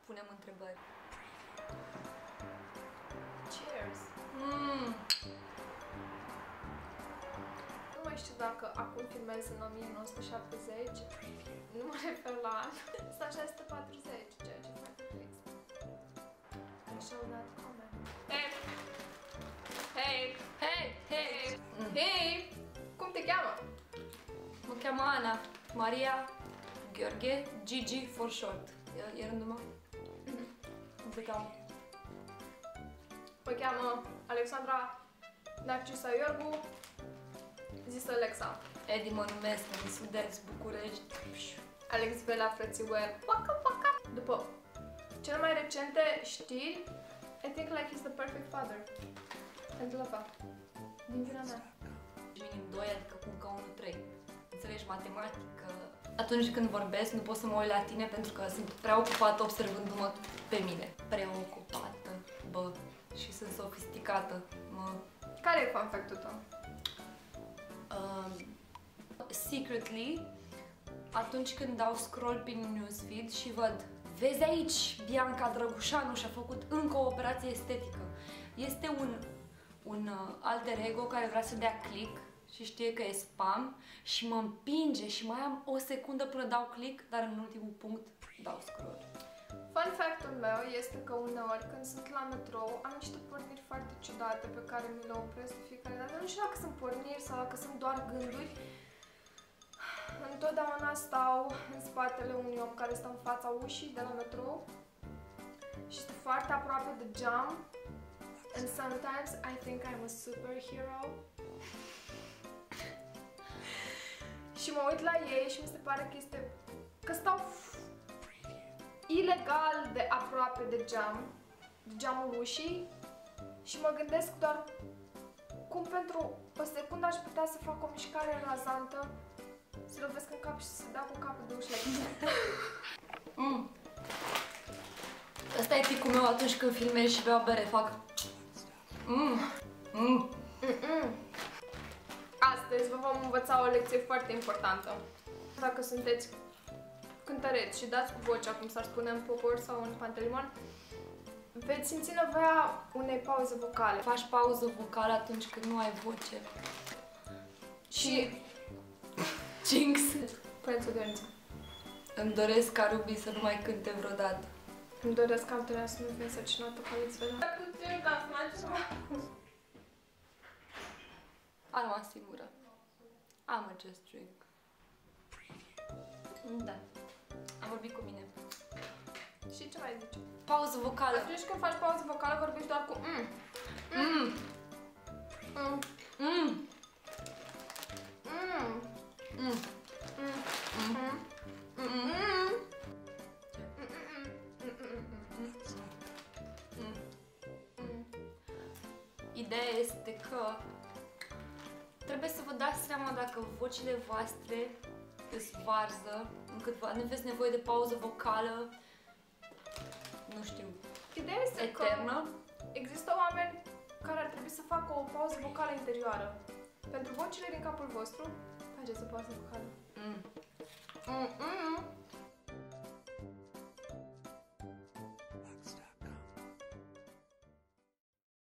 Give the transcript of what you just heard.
punem întrebări. Cheers! Nu mai știu dacă acum filmez în 1970. Nu mă refer la an. Sau 640, ceea ce e foarte trist. I shall not comment. Hei! Hei! Hei! Hei! Hei! Cum te cheamă? Mă cheamă Ana. Maria Gheorghe, Gigi for short. E rândul meu? Cum te cheamă? Mă cheamă Alexandra Narcisa Iorgu, zisă Alexa. Edi mă numesc, din Sud-Est, București. Alex Vela, frățiuer. Waka, waka. După cele mai recente știri, I think like he's the perfect father. Pentru ăsta. Din vina mea. Minim 2, adică cum ca 1, 3. Înțelegi matematică. Atunci când vorbesc, nu pot să mă uit la tine pentru că sunt prea ocupată observându-mă pe mine. Preocupată, bă, și sunt sofisticată, mă. Care e fun fact-ul tău? Secretly, atunci când dau scroll prin newsfeed și văd, vezi aici, Bianca Drăgușanu și-a făcut încă o operație estetică. Este un alter ego care vrea să dea click și știe că e spam și mă împinge și mai am o secundă până dau click, dar în ultimul punct dau scroll. Fun fact-ul meu este că uneori când sunt la metrou am niște porniri foarte ciudate pe care mi le opresc de fiecare dată. Nu știu dacă sunt porniri sau dacă sunt doar gânduri. Întotdeauna stau în spatele unui om care stă în fața ușii de la metrou și este foarte aproape de geam. And sometimes I think I'm a superhero. Și mă uit la ei și mi se pare că stau ilegal de aproape de geamul ușii și mă gândesc doar cum pentru o secundă aș putea să fac o mișcare razantă, să lovesc în cap și să dau cu capul de ușă. Ăsta e ticul meu atunci când filmez și beau bere, fac Astăzi vă vom învăța o lecție foarte importantă. Dacă sunteți cântăreți și dați cu vocea, cum s-ar spune în popor sau în pantelimon, veți simți nevoia unei pauze vocale. Faci pauză vocală atunci când nu ai voce. Și Jinx! puneți o dorință. Îmi doresc ca Ruby să nu mai cânte vreodată. Îmi doresc ca Antonia să nu fie însărcinată ca Alex Vela. Puțin ca să mai ceva. A rămas singură. I'm just drink. Da. Am vorbit cu mine. Și ce mai zici? Pauză vocală. Atunci când faci pauză vocală vorbești doar cu Ideea este că trebuie să vă dați seama dacă vocile voastre îți varză, încât nu aveți nevoie de pauză vocală, nu știu, Ideea este eternă. că există oameni care ar trebui să facă o pauză vocală interioară. Pentru vocile din capul vostru, faceți o pauză vocală.